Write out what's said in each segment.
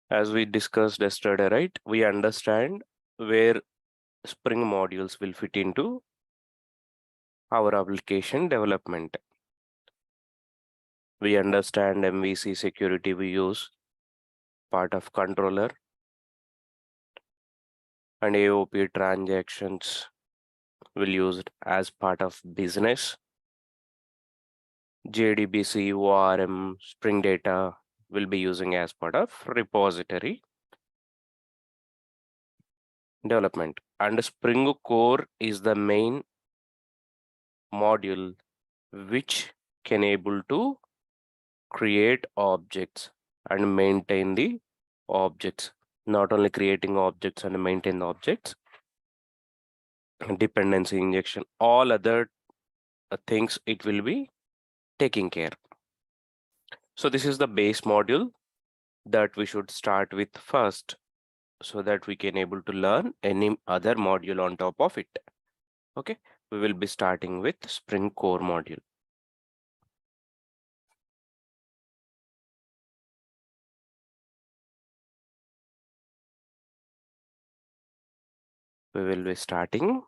As we discussed yesterday, right? We understand where Spring modules will fit into our application development. We understand MVC security we use, part of controller, and AOP transactions will use it as part of business. JDBC, ORM, Spring Data will be using as part of repository development. And Spring Core is the main module which can able to create objects and maintain the objects. Not only creating objects and maintain the objects, dependency injection, all other things it will be taking care. So this is the base module that we should start with first, so that we can able to learn any other module on top of it. Okay, we will be starting with Spring Core module. We will be starting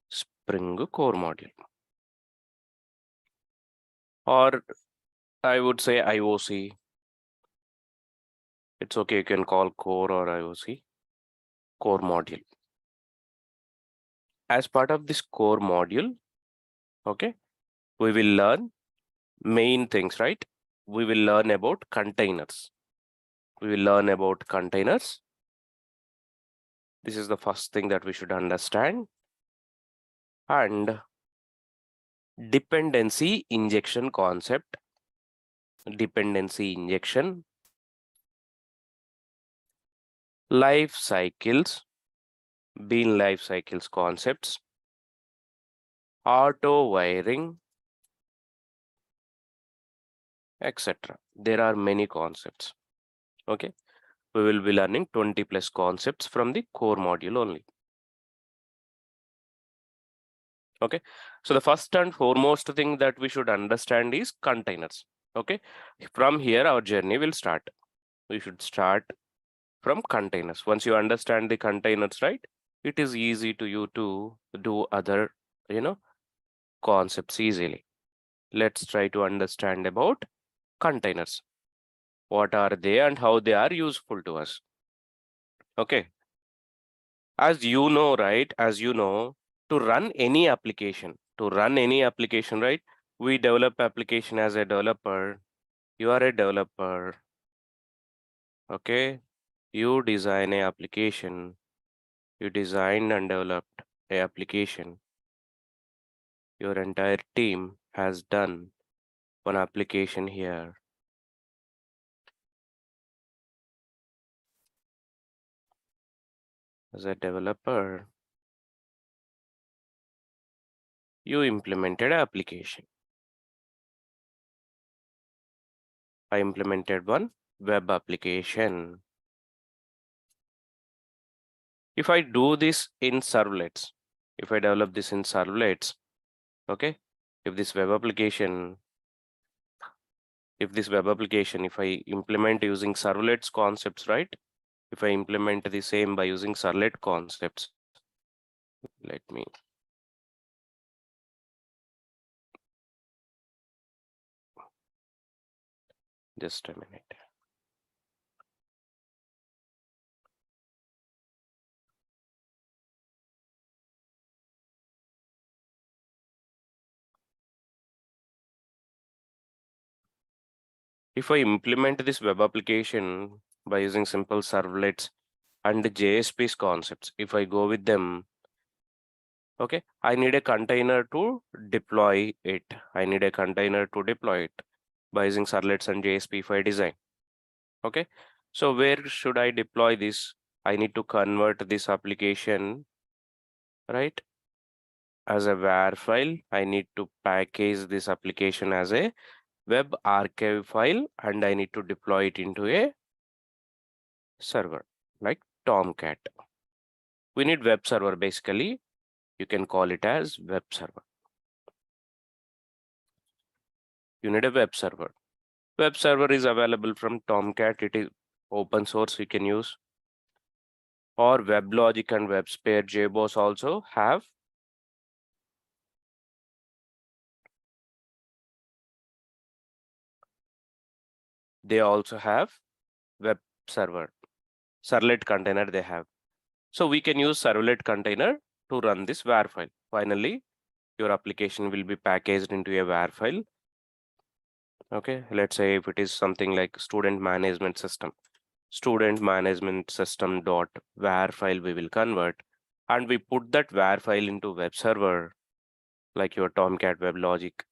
Spring Core module, or I would say IOC. It's okay, you can call core or IOC, core module. As part of this core module, okay, we will learn main things, right? We will learn about containers. We will learn about containers. This is the first thing that we should understand. And dependency injection concept, dependency injection, life cycles, bean life cycles concepts, auto wiring, etc. There are many concepts. Okay, we will be learning 20+ concepts from the core module only. Okay, so the first and foremost thing that we should understand is containers. Okay, from here our journey will start. We should start from containers. Once you understand the containers, right, it is easy to you to do other concepts easily. Let's try to understand about containers. What are they and how they are useful to us? Okay, as you know, right, to run any application, right, we develop application as a developer. You are a developer. Okay, you design a application, you designed and developed a application. Your entire team has done one application here. As a developer, you implemented an application. I implemented one web application. If I do this in servlets, if I develop this in servlets, okay, if this web application, if I implement using servlets concepts, right, if I implement the same by using servlet concepts, let me just a minute. If I implement this web application by using simple servlets and JSP's concepts, if I go with them, okay, I need a container to deploy it. I need a container to deploy it by using servlets and JSP if I design. Okay, so where should I deploy this? I need to convert this application, right, as a WAR file. I need to package this application as a web archive file, and I need to deploy it into a server like Tomcat. We need web server basically. You can call it as web server. You need a web server. Web server is available from Tomcat. open source we can use, or WebLogic and WebSphere JBoss also have. They also have web server, servlet container they have. So we can use servlet container to run this WAR file. Finally, your application will be packaged into a WAR file. Okay, let's say if it is something like student management system dot WAR file we will convert, and we put that WAR file into web server like your Tomcat WebLogic.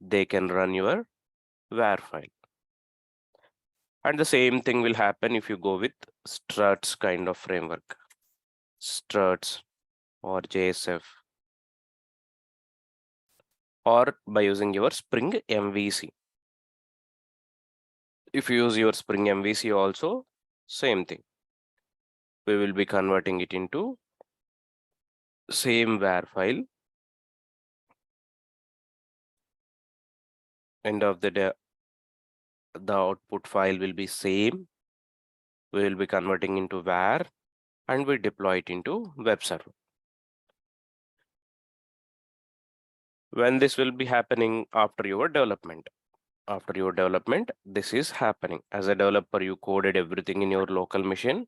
They can run your WAR file. And the same thing will happen if you go with struts kind of framework, struts or JSF, or by using your Spring MVC. If you use your Spring MVC also, same thing. We will be converting it into same WAR file. End of the day, the output file will be same. We will be converting into WAR and we deploy it into web server. When this will be happening after your development. After your development, this is happening. As a developer, you coded everything in your local machine,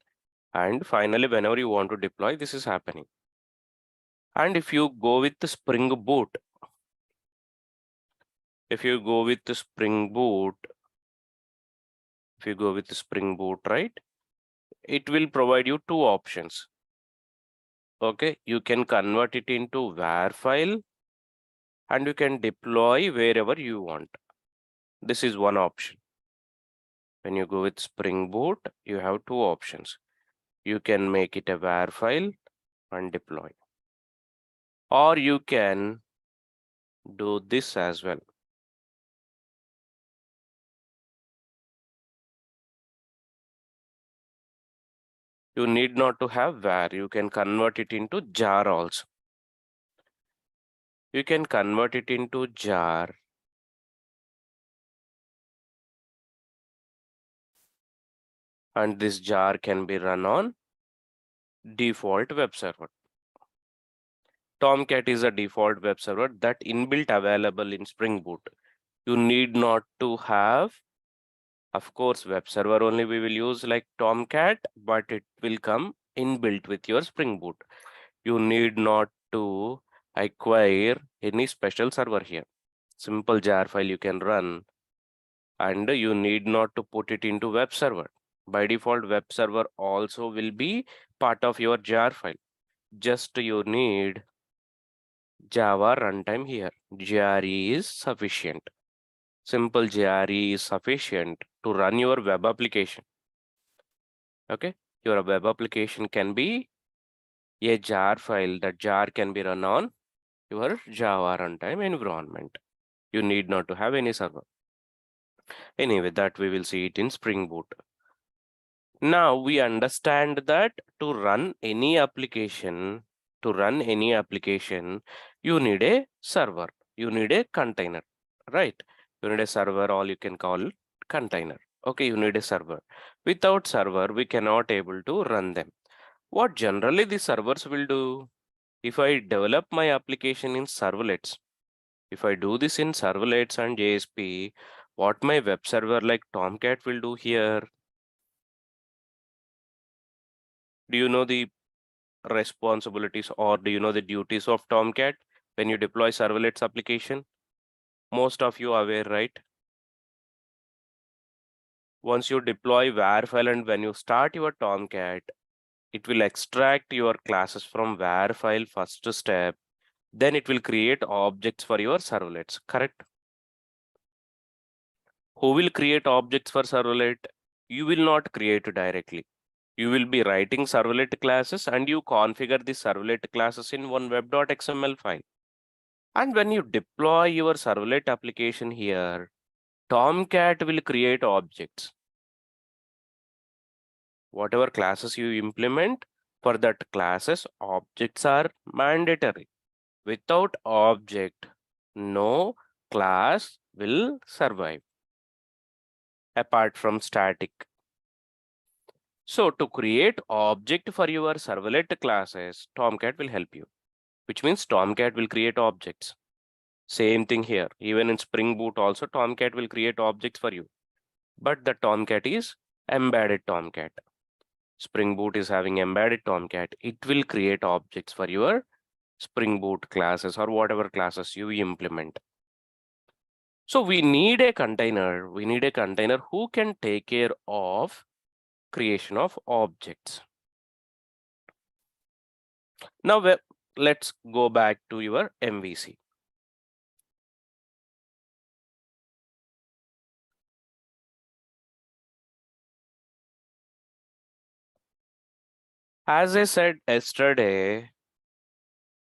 and finally, whenever you want to deploy, this is happening. And if you go with the Spring Boot, right, it will provide you two options. Okay, you can convert it into WAR file and you can deploy wherever you want. This is one option. When you go with Spring Boot, you have two options. You can make it a WAR file and deploy, or you can do this as well. You need not to have WAR. You can convert it into jar also. You can convert it into jar. And this jar can be run on default web server. Tomcat is a default web server that inbuilt available in Spring Boot. You need not to have, of course, web server only we will use like Tomcat, but it will come inbuilt with your Spring Boot. You need not to acquire any special server here. Simple jar file you can run, and you need not to put it into web server. By default, web server also will be part of your jar file. Just you need Java runtime here. JRE is sufficient. Simple JRE is sufficient to run your web application. Okay, your web application can be a jar file. That jar can be run on your Java runtime environment. You need not to have any server. Anyway, that we will see it in Spring Boot. Now we understand that to run any application, you need a server, you need a container, right? You need a server, or you can call container. Okay, you need a server. Without server, we cannot able to run them. What generally the servers will do? If I develop my application in servlets, if I do this in servlets and JSP, what my web server like Tomcat will do here? Do you know the responsibilities, or do you know the duties of Tomcat when you deploy servlets application? Most of you are aware, right? Once you deploy WAR file and when you start your Tomcat, it will extract your classes from WAR file first step. Then it will create objects for your servlets, correct? Who will create objects for servlet? You will not create directly. You will be writing servlet classes and you configure the servlet classes in one web.xml file. And when you deploy your servlet application here, Tomcat will create objects. Whatever classes you implement, for that classes, objects are mandatory. Without object, no class will survive. apart from static. So to create object for your servlet classes, Tomcat will help you, which means Tomcat will create objects. Same thing here. Even in Spring Boot also, Tomcat will create objects for you. But the Tomcat is embedded Tomcat. Spring Boot is having embedded Tomcat. It will create objects for your Spring Boot classes or whatever classes you implement. So we need a container. We need a container who can take care of creation of objects. Now let's go back to your MVC. As I said yesterday,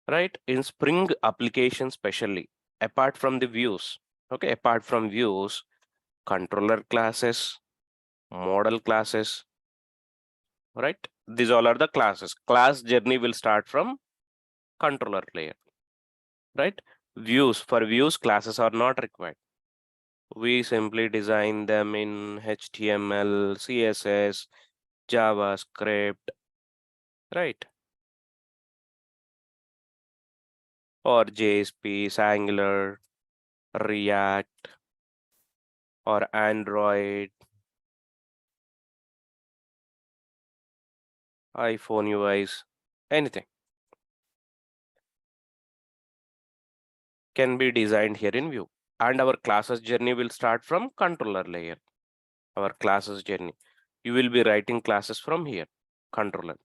right, in Spring application specially, apart from the views, okay, apart from views, controller classes, model classes, right? These all are the classes. Class journey will start from controller layer, right? Views, for views, classes are not required. We simply design them in HTML, CSS, JavaScript, right? Or JSP, Angular, React, or Android, iPhone UIs, anything can be designed here in Vue. And our classes journey will start from controller layer. Our classes journey. You will be writing classes from here, controller.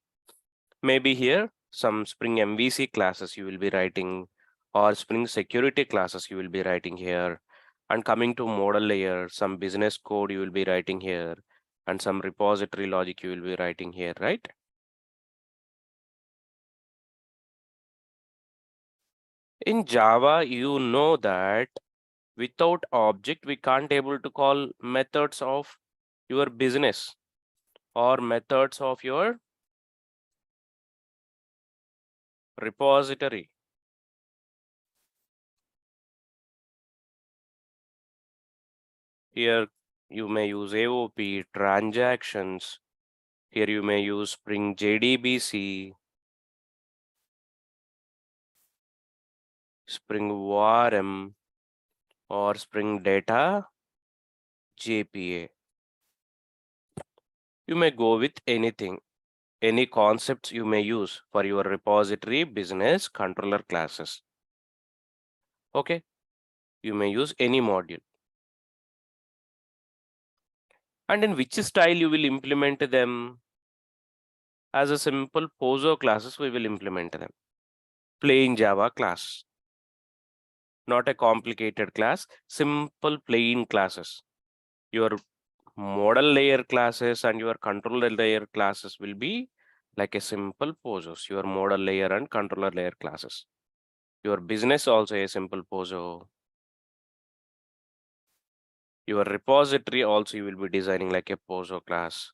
Maybe here, some Spring MVC classes you will be writing, or Spring security classes you will be writing here. And coming to model layer, some business code you will be writing here, and some repository logic you will be writing here, right? In Java, you know that without object, we can't able to call methods of your business or methods of your repository. Here you may use AOP, transactions. Here you may use Spring JDBC, Spring ORM, or Spring Data JPA. You may go with anything, any concepts you may use for your repository business controller classes. Okay, you may use any module. And in which style you will implement them? As a simple POSO classes, we will implement them. Plain Java class, not a complicated class, simple plain classes. Your model layer classes and your controller layer classes will be like a simple POSOs, your model layer and controller layer classes. Your business also a simple POSO. Your repository also you will be designing like a POSO class.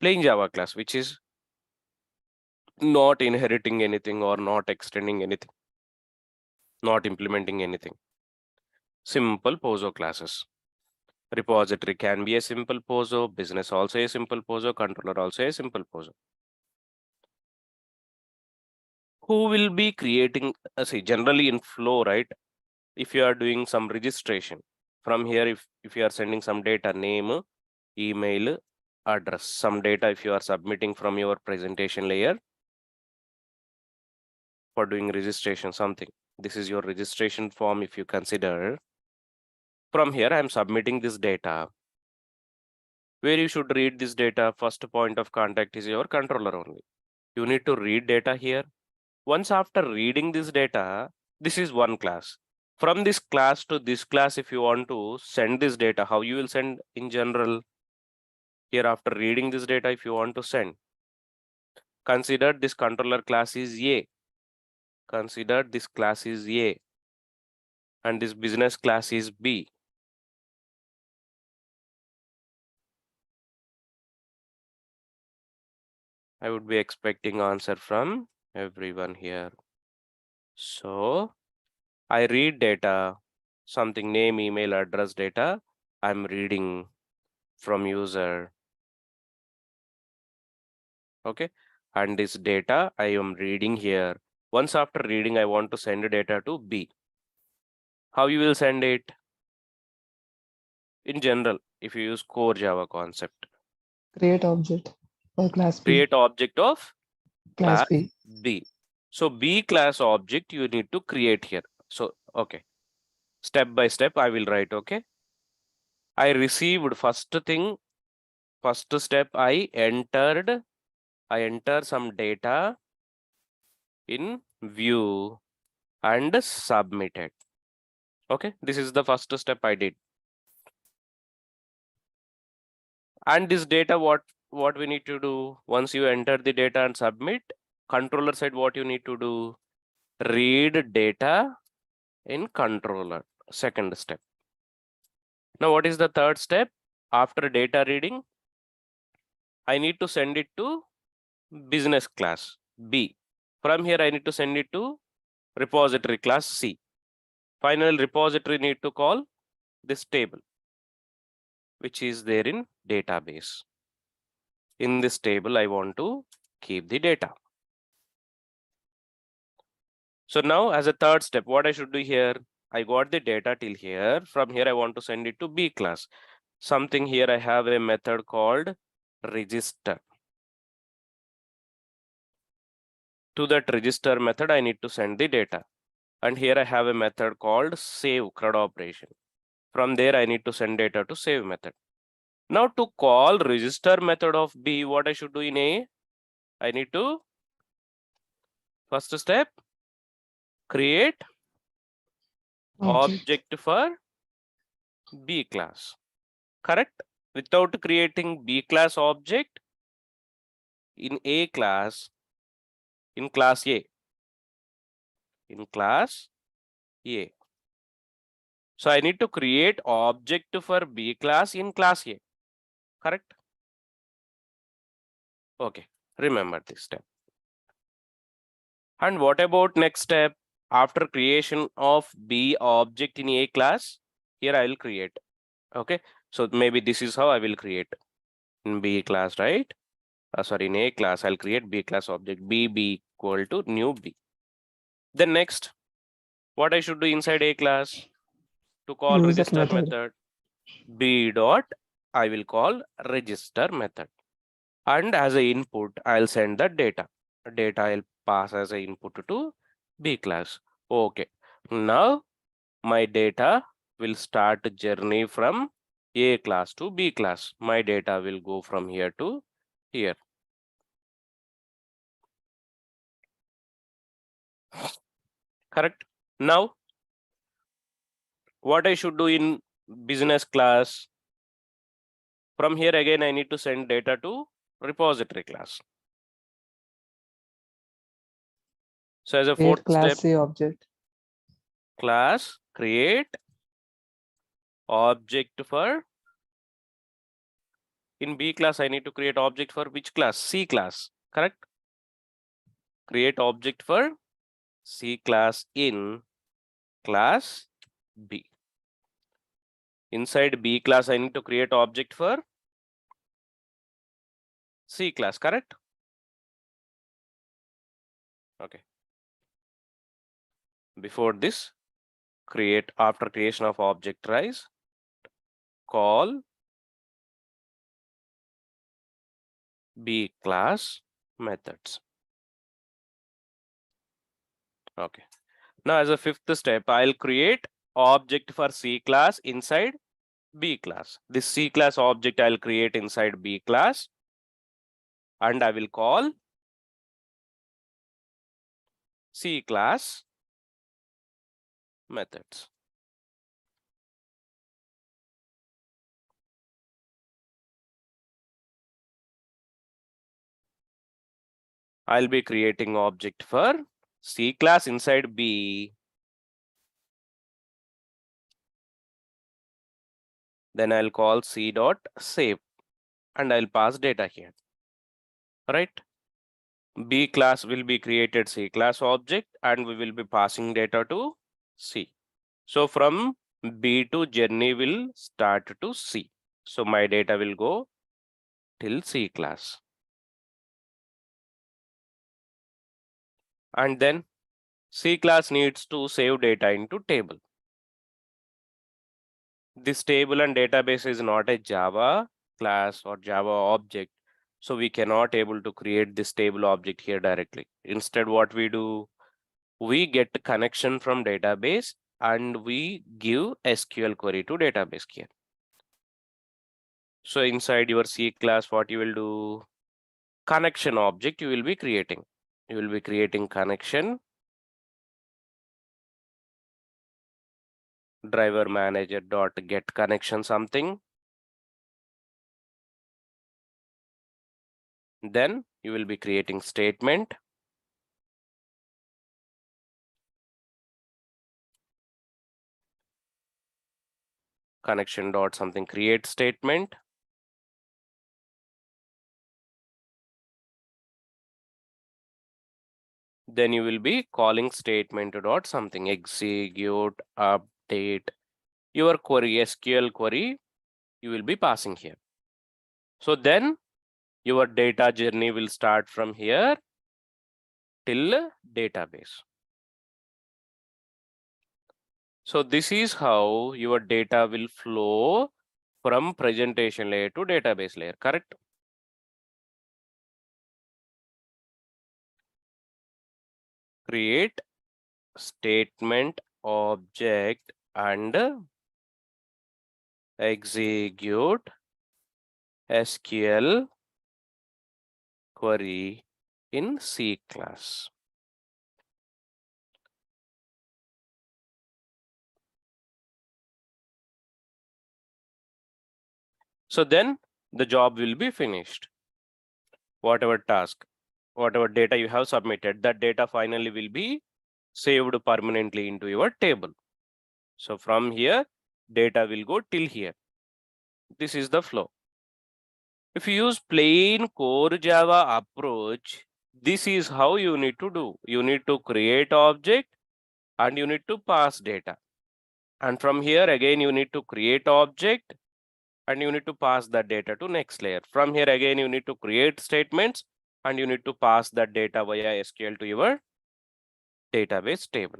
Plain Java class, which is not inheriting anything or not extending anything, not implementing anything. Simple POSO classes. Repository can be a simple POSO, business also a simple POSO, controller also a simple POSO. Who will be creating, see, generally in flow, right? If you are doing some registration from here, if you are sending some data, name, email, address, some data, if you are submitting from your presentation layer for doing registration, something. This is your registration form. If you consider from here, I'm submitting this data. Where you should read this data, first point of contact is your controller only. You need to read data here. Once after reading this data, this is one class. From this class to this class, if you want to send this data, how you will send in general? Here after reading this data, if you want to send, consider this controller class is A. Consider this class is A. And this business class is B. I would be expecting answer from everyone here. So I read data, something name, email, address data. I'm reading. from user. Okay, and this data I am reading here. Once after reading, I want to send data to B. How you will send it? In general, if you use core Java concept, Create object for class B. create object of Class class B. B. So B class object you need to create here. So, okay, step by step I will write, okay. I received first thing, first step I enter some data in view and submitted. Okay, this is the first step I did. And this data, what we need to do, once you enter the data and submit, controller side what you need to do, read data in controller, second step. Now what is the third step? After data reading, I need to send it to business class B. From here I need to send it to repository class C. Final repository need to call this table, which is there in database. In this table, I want to keep the data. So now as a third step, what I should do here, I got the data till here. From here, I want to send it to B class. Something here, I have a method called register. To that register method, I need to send the data. And here I have a method called save CRUD operation. From there, I need to send data to save method. Now to call register method of B, what I should do in A? I need to, first step, create object for B class. Correct? Without creating B class object in A class, in class A. In class A. So I need to create object for B class in class A. Correct? Okay. Remember this step. And what about next step? After creation of B object in A class, here I will create. Okay. So maybe this is how I will create in B class, right? Sorry, in A class, I'll create B class object B equal to new B. Then next, what I should do inside A class to call Use that register method. method? B dot, I will call register method. And as a input, I'll send the data. Data I'll pass as a input to B class. Okay. Now my data will start journey from A class to B class. My data will go from here to here. Correct? Now, what I should do in business class? From here again, I need to send data to repository class. So as a fourth Create class step, C object. class create object for, in B class, I need to create object for which class? C class, correct? Create object for C class in class B. Inside B class, I need to create object for C class, correct? Okay. Before this, create, after creation of object rise, call B class methods. Okay. Now as a fifth step, I'll create object for C class inside B class. This C class object I'll create inside B class, and I will call C class methods. I'll be creating object for C class inside B. Then I'll call C dot save, and I'll pass data here. Right? B class will be created C class object, and we will be passing data to C. So from B to journey will start to C. So my data will go till C class. And then C class needs to save data into table. This table and database is not a Java class or Java object. So we cannot able to create this table object here directly. Instead, what we do, we get connection from database and we give SQL query to database here. So inside your C class, what you will do, connection object you will be creating. You will be creating connection driver manager dot get connection something. Then you will be creating statement connection dot something create statement. Then you will be calling statement dot something execute update your query SQL query you will be passing here. So then your data journey will start from here till database. So this is how your data will flow from presentation layer to database layer, correct? Create statement object and execute SQL query in C class. So then the job will be finished. Whatever task, whatever data you have submitted, that data finally will be saved permanently into your table. So from here, data will go till here. This is the flow. If you use plain core Java approach, this is how you need to do. You need to create object and you need to pass data. And from here again, you need to create object and you need to pass that data to next layer. From here again, you need to create statements and you need to pass that data via SQL to your database table.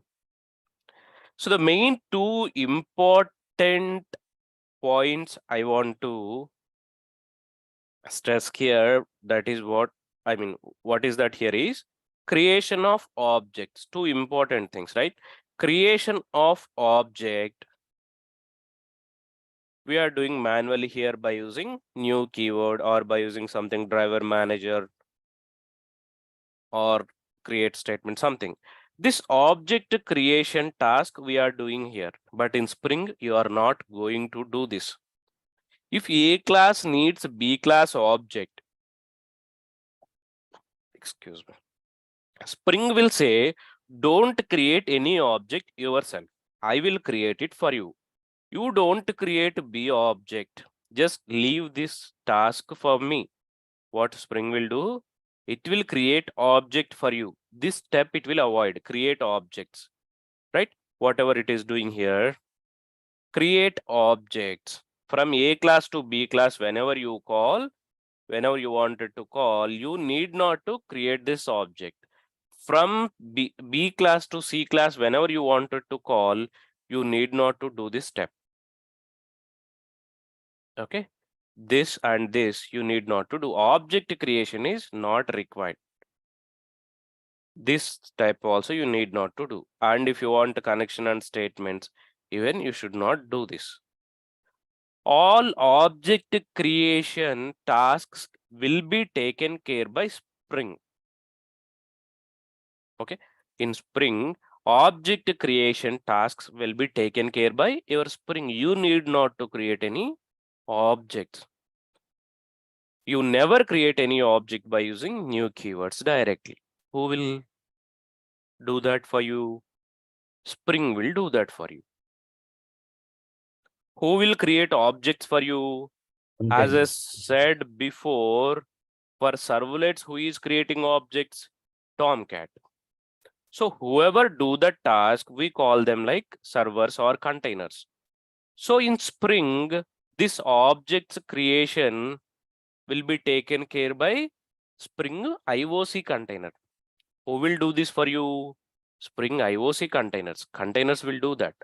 So the main two important points I want to stress here, that is what I mean, what is that here is creation of objects. Two important things, right? Creation of object we are doing manually here by using new keyword or by using something driver manager or create statement something. This object creation task we are doing here, but in Spring you are not going to do this. If A class needs B class object, excuse me, Spring will say, don't create any object yourself. I will create it for you. You don't create B object. Just leave this task for me. What Spring will do? It will create object for you. This step it will avoid, create objects, right? Whatever it is doing here, create objects. From A class to B class, whenever you wanted to call, you need not to create this object. From B class to C class, whenever you wanted to call, you need not to do this step. Okay, this and this you need not to do. Object creation is not required. This step also you need not to do. And if you want connection and statements, even you should not do this. All object creation tasks will be taken care by Spring. Okay, in Spring, object creation tasks will be taken care by your Spring. You need not to create any objects. You never create any object by using new keywords directly. Who will do that for you? Spring will do that for you. Who will create objects for you? As I said before, for servlets, who is creating objects? Tomcat. So whoever do the task, we call them like servers or containers. So in Spring, this object's creation will be taken care by Spring IOC container. Who will do this for you? Spring IOC containers. Containers will do that.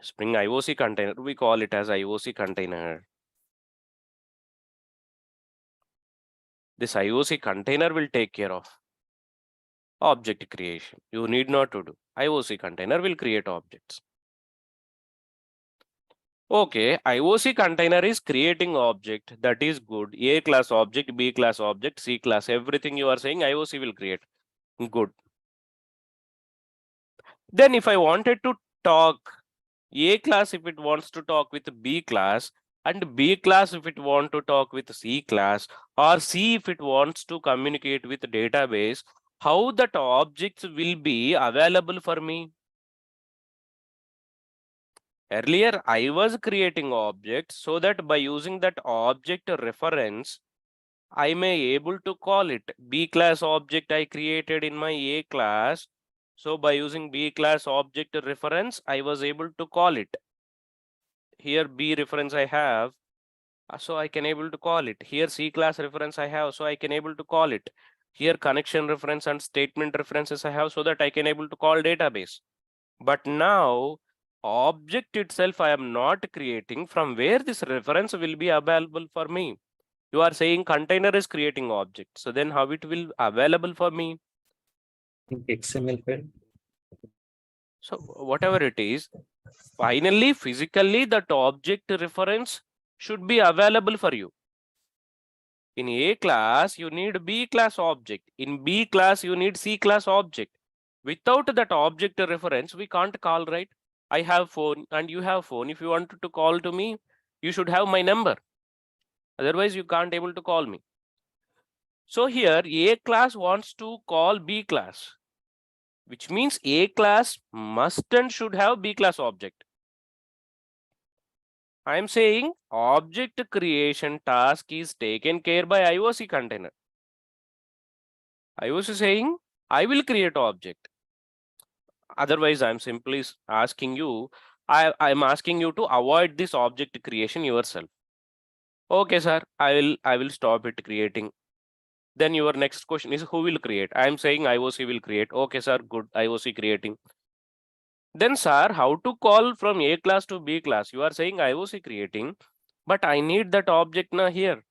Spring IOC container, we call it as IOC container. This IOC container will take care of object creation. You need not to do. IOC container will create objects. Okay, IOC container is creating object. That is good. A class object, B class object, C class, everything you are saying IOC will create. Good. Then if I wanted to talk A class if it wants to talk with B class, and B class if it wants to talk with C class, or C if it wants to communicate with database, how that objects will be available for me? Earlier, I was creating objects so that by using that object reference, I may able to call it B class object I created in my A class. So by using B class object reference, I was able to call it. Here B reference I have, so I can able to call it. Here C class reference I have, so I can able to call it. Here connection reference and statement references I have, so that I can able to call database. But now object itself I am not creating. From where this reference will be available for me? You are saying container is creating object. So then how it will available for me? XML file. So whatever it is, finally, physically that object reference should be available for you. In A class, you need B class object. In B class, you need C class object. Without that object reference, we can't call, right? I have phone and you have phone. If you wanted to call to me, you should have my number. Otherwise, you can't able to call me. So here, A class wants to call B class, which means A class must and should have B class object. I am saying object creation task is taken care by IOC container. IOC saying I will create object. Otherwise, I'm simply asking you, I'm asking you to avoid this object creation yourself. Okay, sir, I will stop it creating. Then your next question is who will create? I'm saying IOC will create. Okay, sir, good, IOC creating. Then, sir, how to call from A class to B class? You are saying IOC creating, but I need that object now here.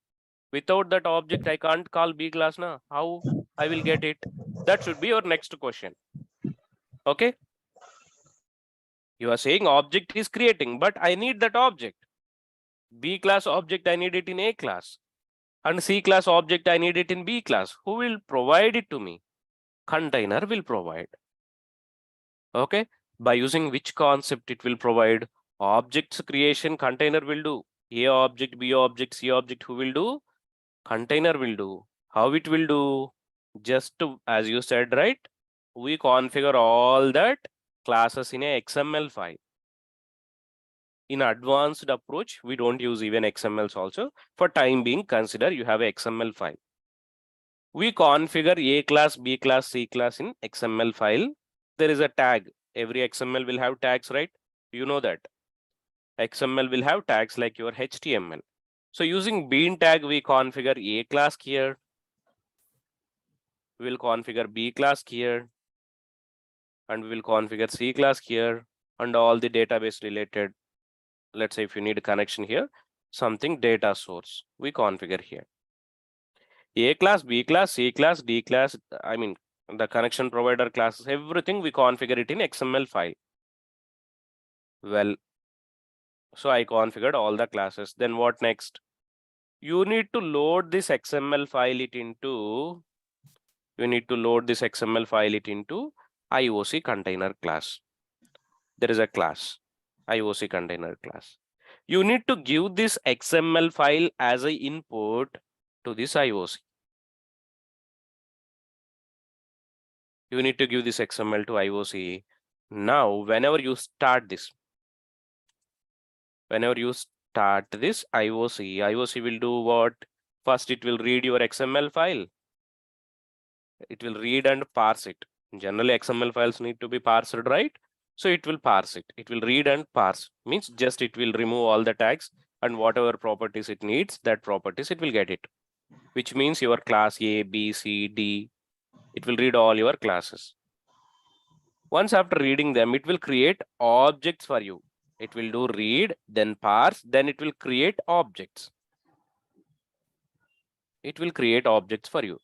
Without that object, I can't call B class now. How I will get it? That should be your next question. Okay. You are saying object is creating, but I need that object. B class object, I need it in A class. And C class object, I need it in B class. Who will provide it to me? Container will provide. Okay. By using which concept it will provide? Objects creation container will do. A object, B object, C object, who will do? Container will do. How it will do? Just to, as you said, right? We configure all that classes in a XML file. In advanced approach, we don't use even XMLs also. For time being, consider you have a XML file. We configure A class, B class, C class in XML file. There is a tag. Every XML will have tags, right? You know that. XML will have tags like your HTML. So using bean tag, we configure A class here. We will configure B class here. And we will configure C class here. And all the database related. Let's say if you need a connection here, something data source, we configure here. A class, B class, C class, D class, I mean, the connection provider classes, everything we configure it in XML file. Well, so I configured all the classes. Then what next? You need to load this XML file it into, IOC container class. There is a class, IOC container class. You need to give this XML file as an input to this IOC. You need to give this XML to IOC. Now, whenever you start this IOC will do what? First, it will read your XML file. It will read and parse it. Generally, XML files need to be parsed, right? So it will parse it. It will read and parse. Means just it will remove all the tags and whatever properties it needs, that properties it will get it. Which means your class A, B, C, D, it will read all your classes. Once after reading them, it will create objects for you. It will do read, then parse, then it will create objects. It will create objects for you.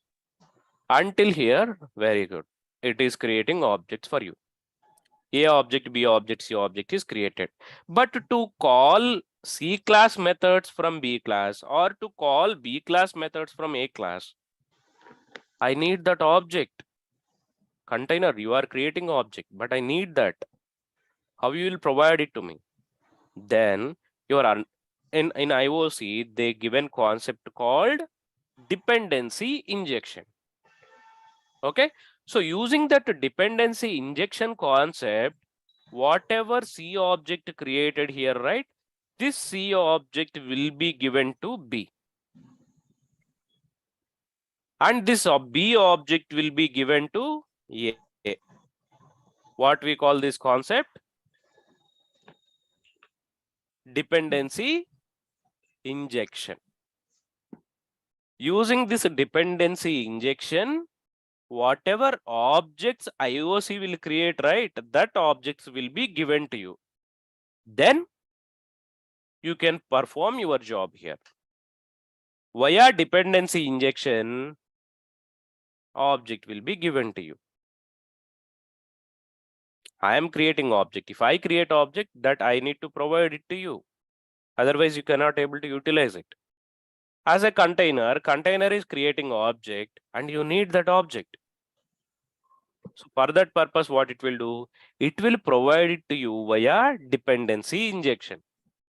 Until here, very good. It is creating objects for you. A object, B object, C object is created. But to call C class methods from B class or to call B class methods from A class, I need that object. Container, you are creating object, but I need that. How you will provide it to me? Then you are in IOC, they given concept called dependency injection. Okay, so using that dependency injection concept, whatever C object created here, right? This C object will be given to B. And this B object will be given to A. What we call this concept? Dependency injection. Using this dependency injection, whatever objects IOC will create, right? That objects will be given to you. Then you can perform your job here. Via dependency injection, object will be given to you. I am creating object. If I create object, that I need to provide it to you. Otherwise, you cannot able to utilize it. As a container, container is creating object and you need that object. So for that purpose, what it will do? It will provide it to you via dependency injection.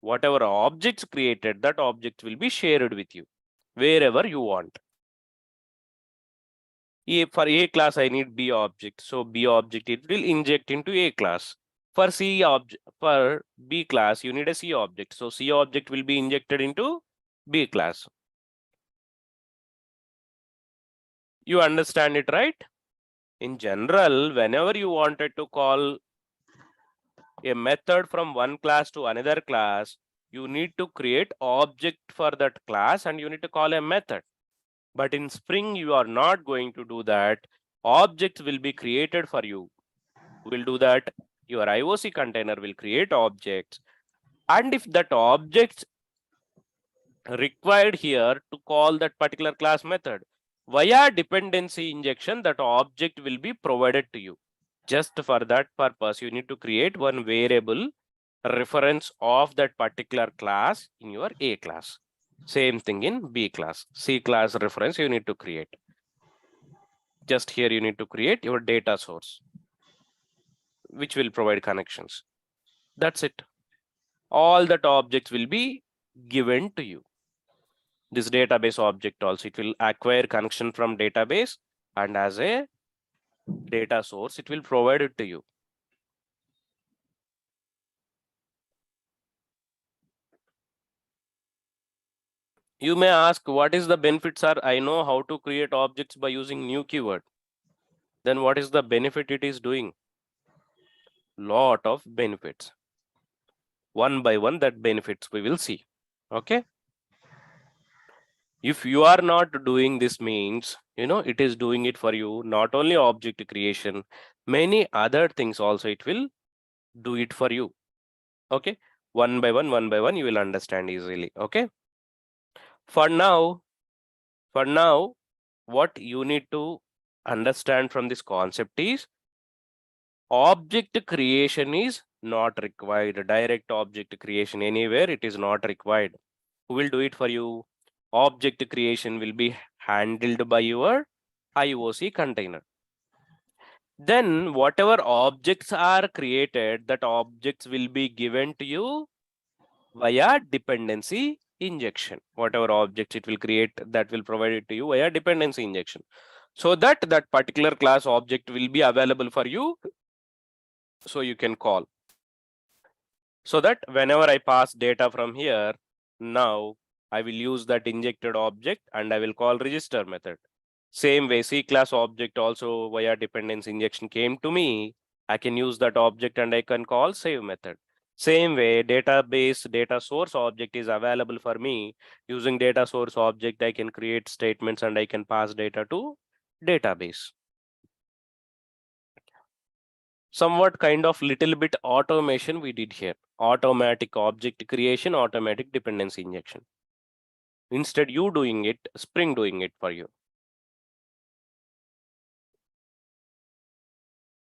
Whatever objects created, that object will be shared with you wherever you want. For A class, I need B object. So B object, it will inject into A class. For C object, for B class, you need a C object. So C object will be injected into B class. You understand it, right? In general, whenever you wanted to call a method from one class to another class, you need to create object for that class and you need to call a method. But in Spring, you are not going to do that. Objects will be created for you. We'll do that. Your IOC container will create objects. And if that object required here to call that particular class method, via dependency injection, that object will be provided to you. Just for that purpose, you need to create one variable reference of that particular class in your A class. Same thing in B class. C class reference you need to create. Just here you need to create your data source, which will provide connections. That's it. All that objects will be given to you. This database object also, it will acquire connection from database and as a data source, it will provide it to you. You may ask, what is the benefits are? I know how to create objects by using new keyword. Then what is the benefit it is doing? Lot of benefits. One by one, that benefits we will see. Okay. If you are not doing this means, it is doing it for you. Not only object creation, many other things also it will do it for you. Okay. One by one, you will understand easily. Okay. For now, what you need to understand from this concept is object creation is not required. Direct object creation anywhere, it is not required. Who will do it for you? Object creation will be handled by your IOC container. Then whatever objects are created, that objects will be given to you via dependency injection. Whatever objects it will create, that will provide it to you via dependency injection. So that particular class object will be available for you. So you can call. So that whenever I pass data from here, now I will use that injected object and I will call register method. Same way, C class object also via dependency injection came to me. I can use that object and I can call save method. Same way, database data source object is available for me. Using data source object, I can create statements and I can pass data to database. Somewhat kind of little bit automation we did here. Automatic object creation, automatic dependency injection. Instead you doing it, Spring doing it for you.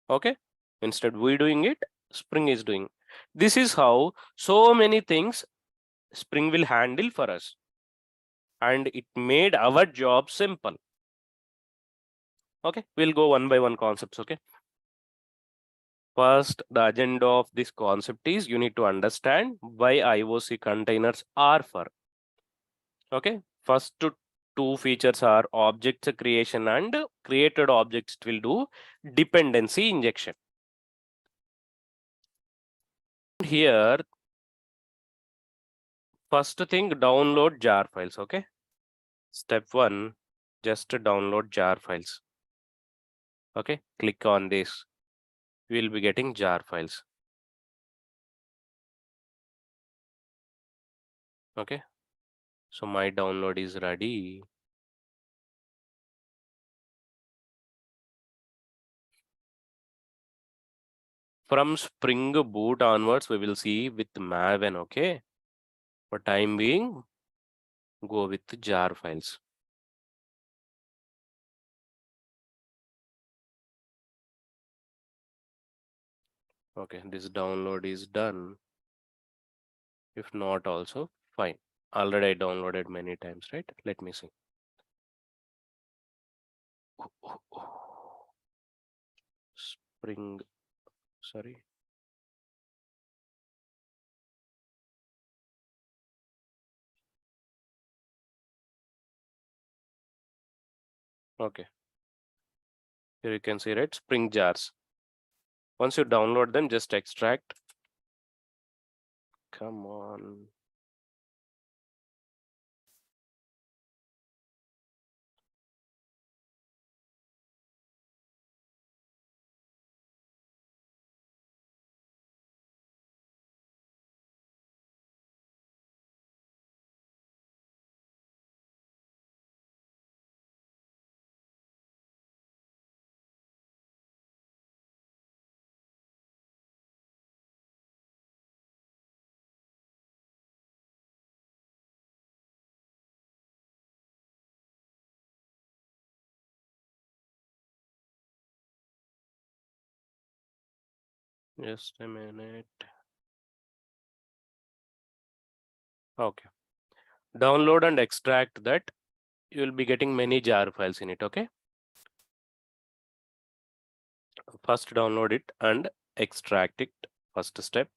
Okay, instead we doing it, Spring is doing. This is how so many things Spring will handle for us, and it made our job simple. Okay, we'll go one by one concepts. Okay, first, the agenda of this concept is you need to understand why IOC containers are for. Okay, first two features are objects creation and created objects will do dependency injection. Here, first thing, download jar files. Okay, step one, just download jar files. Okay, click on this. We will be getting jar files. Okay, so my download is ready. From Spring Boot onwards, we will see with Maven. Okay, for time being, go with jar files. Okay, this download is done. If not, also fine. Already I downloaded many times, right? Let me see. Spring, sorry. Okay. Here you can see, right? Spring jars. Once you download them, just extract. Come on. Just a minute. Okay. Download and extract that. You will be getting many jar files in it. Okay. First download it and extract it. First step.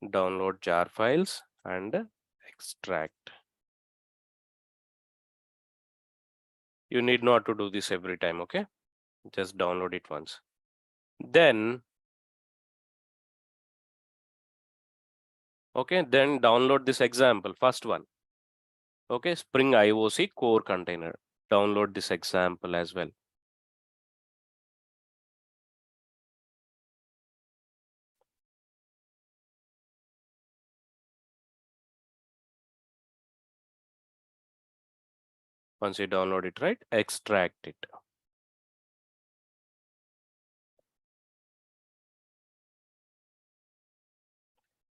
Download jar files and extract. You need not to do this every time. Okay. Just download it once. Then, okay, then download this example, first one. Okay, Spring IOC core container. Download this example as well. Once you download it, right, extract it.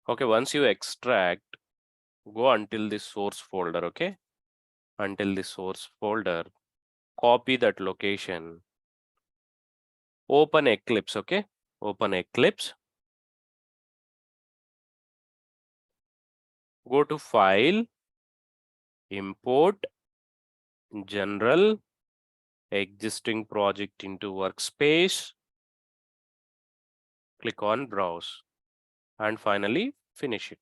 Okay, once you extract, go until this source folder. Okay, until this source folder, copy that location, open Eclipse. Okay, open Eclipse, go to file, import, general, existing project into workspace, click on browse, and finally finish it.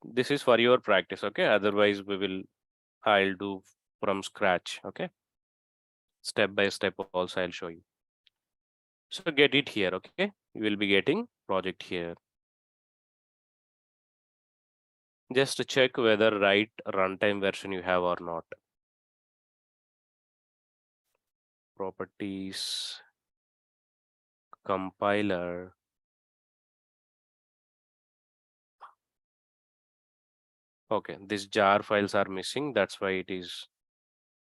This is for your practice. Okay, otherwise I'll do from scratch. Okay, step by step also I'll show you. So get it here. Okay, you will be getting project here. Just to check whether right runtime version you have or not. Properties, compiler. Okay, these jar files are missing. That's why it is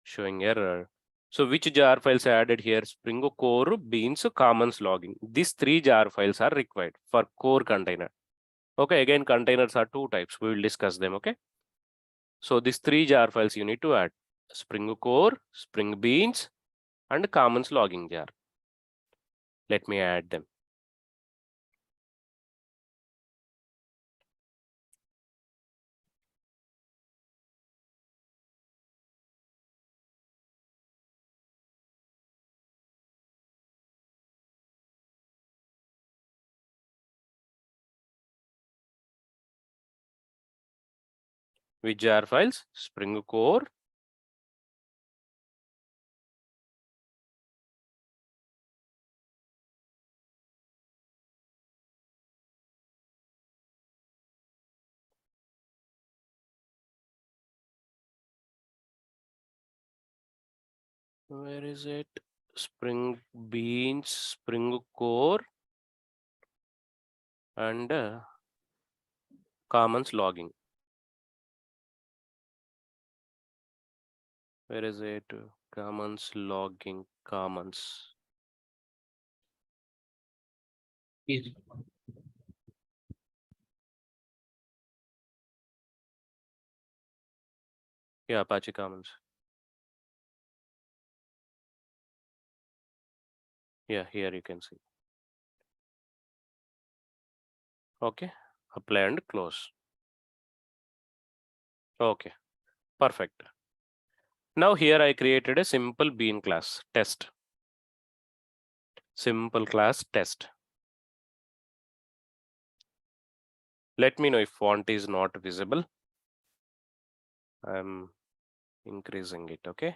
showing error. So which jar files are added here? Spring core, beans, commons logging. These 3 jar files are required for core container. Okay, again, containers are 2 types. We will discuss them, okay? So these 3 jar files you need to add. Spring core, spring beans, and commons logging jar. Let me add them. Which jar files? Spring core, where is it? Spring beans, spring core, and commons logging. Where is it? Commons logging, commons. Is Yeah, Apache Commons. Yeah, here you can see. Okay, apply and close. Okay, perfect. Now here I created a simple bean class test. Simple class test. Let me know if font is not visible. I'm increasing it, okay?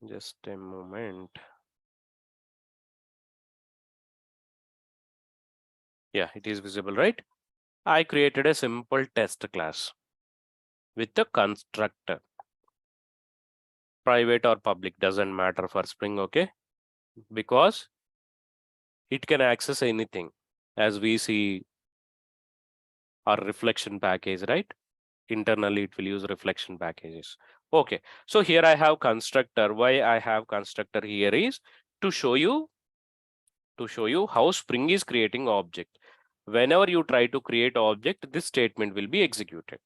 Just a moment. Yeah, it is visible, right? I created a simple test class with the constructor. Private or public doesn't matter for Spring, okay? Because it can access anything as we see our reflection package, right? Internally, it will use reflection packages. Okay, so here I have constructor. Why I have constructor here is to show you how Spring is creating object. Whenever you try to create object, this statement will be executed.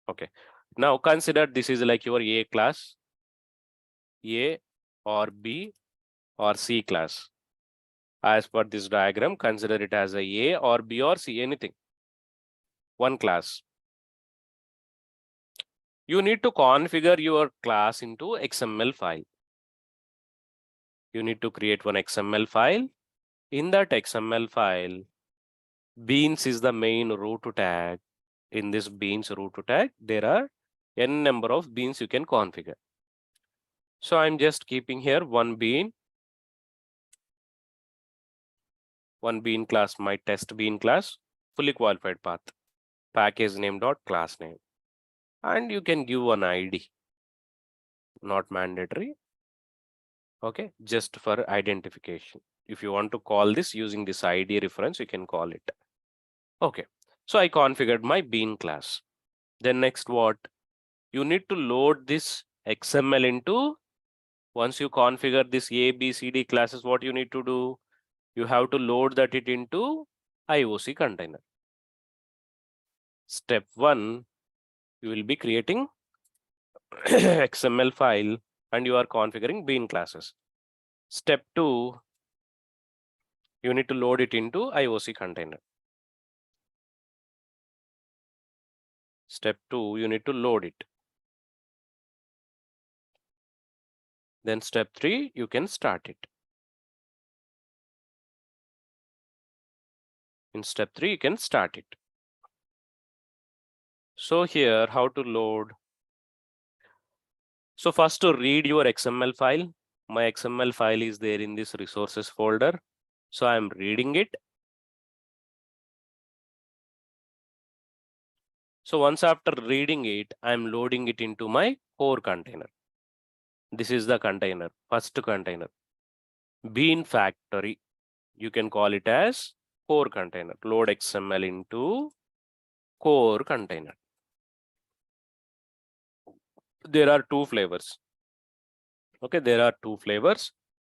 Okay, now consider this is like your A class, A or B or C class. As per this diagram, consider it as a or B or C, anything. One class. You need to configure your class into XML file. You need to create one XML file. In that XML file, beans is the main root tag. In this beans root tag, there are n number of beans you can configure. So I'm just keeping here one bean class, my test bean class, fully qualified path, package name dot class name, and you can give an ID, not mandatory. Okay, just for identification. If you want to call this using this ID reference, you can call it. Okay, so I configured my bean class. Then next what? You need to load this XML into, once you configure this A, B, C, D classes, what you need to do? You have to load that it into IOC container. Step 1, you will be creating XML file and you are configuring bean classes. Step 2, you need to load it into IOC container. Step 2, you need to load it. Then step 3, you can start it. In step 3, you can start it. So here, how to load? So first to read your XML file. My XML file is there in this resources folder. So I'm reading it. So once after reading it, I'm loading it into my core container. This is the container, first container. Bean factory. You can call it as core container. Load XML into core container. There are two flavors. Okay, there are two flavors.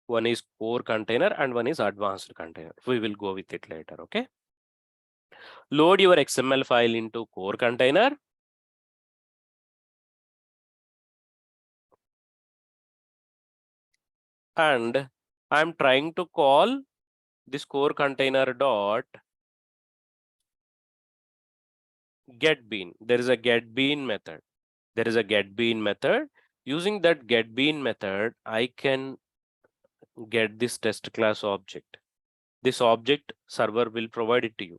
One is core container and one is advanced container. We will go with it later. Okay. Load your XML file into core container. And I'm trying to call this core container dot get bean. There is a get bean method. There is a get bean method. Using that get bean method, I can get this test class object. This object server will provide it to you.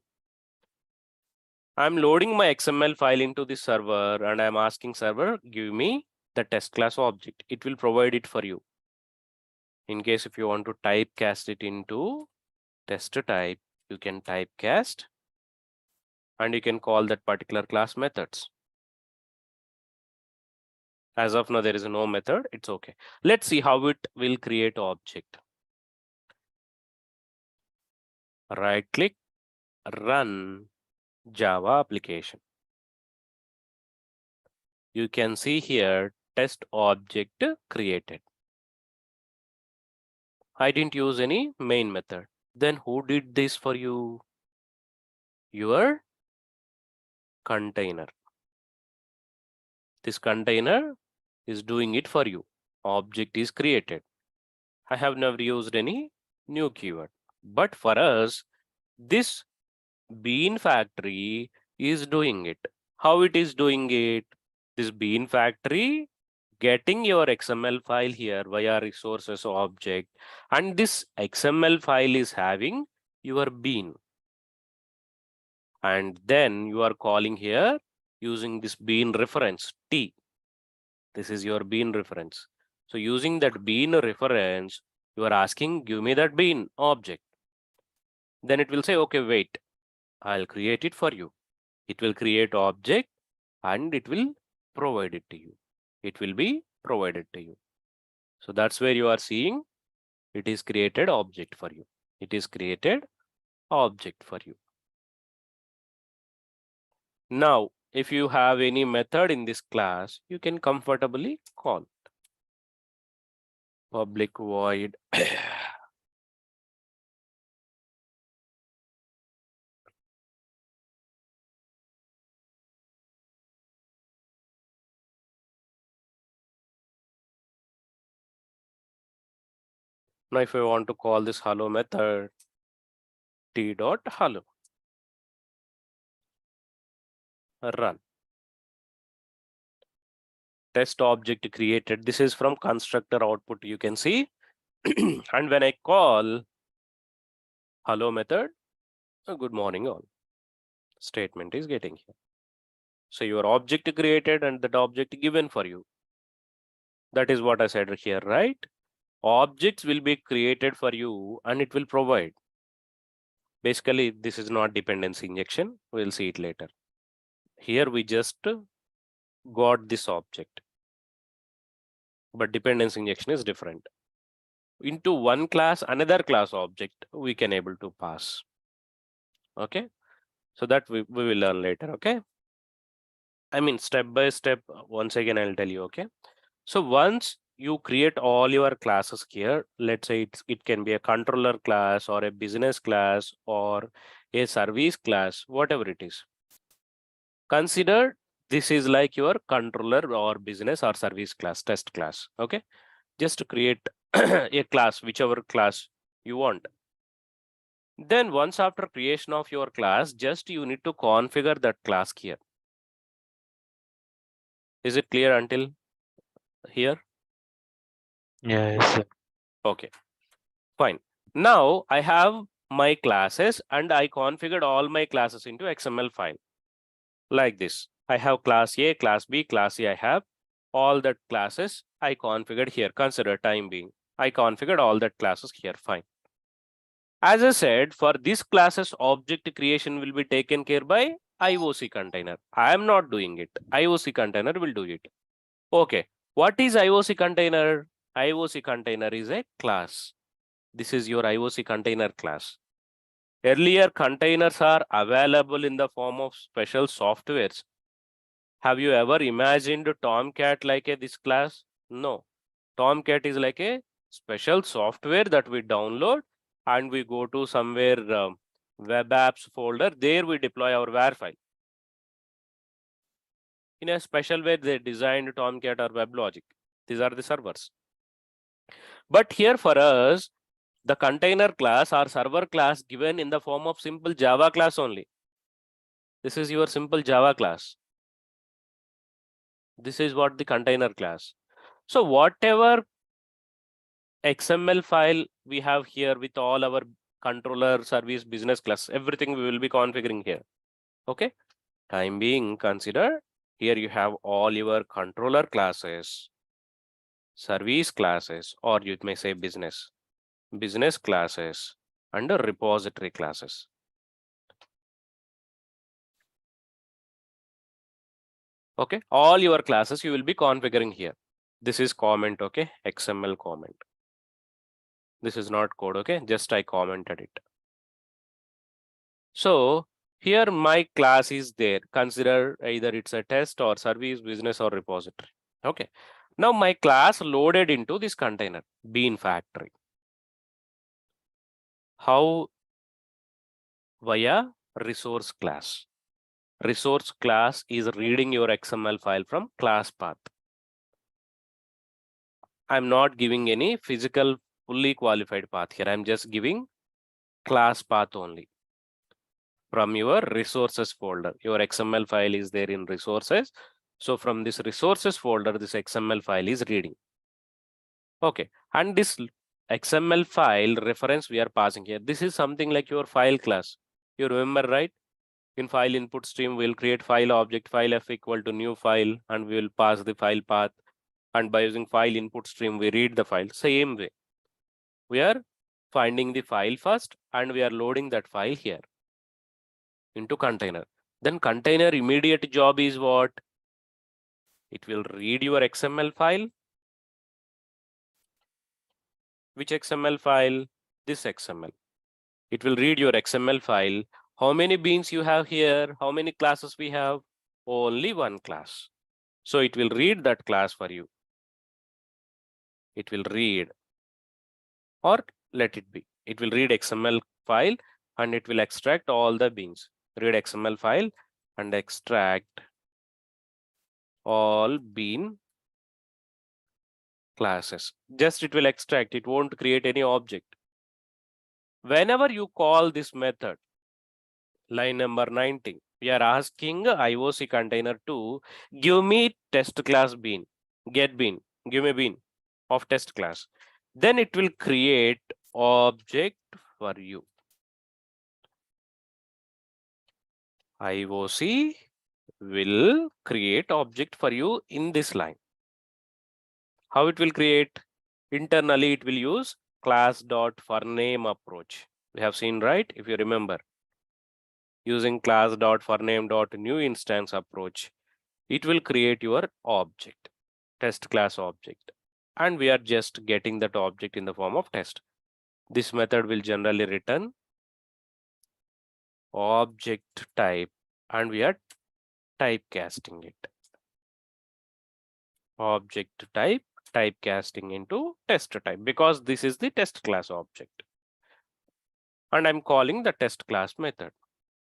I'm loading my XML file into this server and I'm asking server, give me the test class object. It will provide it for you. In case if you want to typecast it into test type, you can typecast and you can call that particular class methods. As of now, there is no method. It's okay. Let's see how it will create object. Right click, run Java application. You can see here test object created. I didn't use any main method. Then who did this for you? Your container. This container is doing it for you. Object is created. I have never used any new keyword. But for us, this bean factory is doing it. How it is doing it? This bean factory getting your XML file here via resources object, and this XML file is having your bean. And then you are calling here using this bean reference T. This is your bean reference. So using that bean reference, you are asking, give me that bean object. Then it will say, okay, wait, I'll create it for you. It will create object and it will provide it to you. It will be provided to you. So that's where you are seeing it is created object for you. It is created object for you. Now, if you have any method in this class, you can comfortably call public void now if I want to call this hello method, t dot hello, run. Test object created. This is from constructor output, you can see. And when I call hello method, good morning all, statement is getting here. So your object created and that object given for you. That is what I said here, right? Objects will be created for you and it will provide. Basically, this is not dependency injection. We'll see it later. Here we just got this object. But dependency injection is different. Into one class, another class object, we can able to pass. Okay. So that we will learn later. Okay. I mean, step by step, once again, I'll tell you. Okay. So once you create all your classes here, let's say it can be a controller class or a business class or a service class, whatever it is. Consider this is like your controller or business or service class, test class. Okay. Just to create a class, whichever class you want. Then once after creation of your class, just you need to configure that class here. Is it clear until here? Yes, sir. Okay, fine. Now I have my classes and I configured all my classes into XML file like this. I have class A, class B, class C. I have all that classes I configured here. Consider time being. I configured all that classes here. Fine. As I said, for this classes, object creation will be taken care by IOC container. I am not doing it. IOC container will do it. Okay. What is IOC container? IOC container is a class. This is your IOC container class. Earlier, containers are available in the form of special softwares. Have you ever imagined Tomcat like this class? No. Tomcat is like a special software that we download and we go to somewhere web apps folder. There we deploy our WAR file. In a special way, they designed Tomcat or WebLogic. These are the servers. But here for us, the container class or server class given in the form of simple Java class only. This is your simple Java class. This is what the container class. So whatever XML file we have here with all our controller, service, business class, everything we will be configuring here. Okay. Time being considered, here you have all your controller classes, service classes, or you may say business classes, and repository classes. Okay, all your classes you will be configuring here. This is comment, okay, XML comment. This is not code, okay, just I commented it. So here my class is there. Consider either it's a test or service, business, or repository. Okay, now my class loaded into this container, bean factory. How? Via resource class. Resource class is reading your XML file from class path. I'm not giving any physical fully qualified path here. I'm just giving class path only from your resources folder. Your XML file is there in resources. So from this resources folder, this XML file is reading. Okay, and this XML file reference we are passing here. This is something like your file class. You remember, right? In file input stream, we'll create file object, file f equal to new file, and we will pass the file path. And by using file input stream, we read the file. Same way, we are finding the file first, and we are loading that file here into container. Then container immediate job is what? It will read your XML file. Which XML file? This XML. It will read your XML file. How many beans you have here? How many classes we have? Only one class. So it will read that class for you. It will read, or let it be. It will read XML file and it will extract all the beans. Read XML file and extract all bean classes. Just it will extract. It won't create any object. Whenever you call this method, line number 19, we are asking IOC container to give me test class bean, get bean, give me bean of test class. Then it will create object for you. IOC will create object for you in this line. How it will create? Internally, it will use class.forName approach. We have seen, right? If you remember, using class.forName.new instance approach, it will create your object, test class object. And we are just getting that object in the form of test. This method will generally return object type, and we are typecasting it. Object type, typecasting into test type, because this is the test class object. And I'm calling the test class method.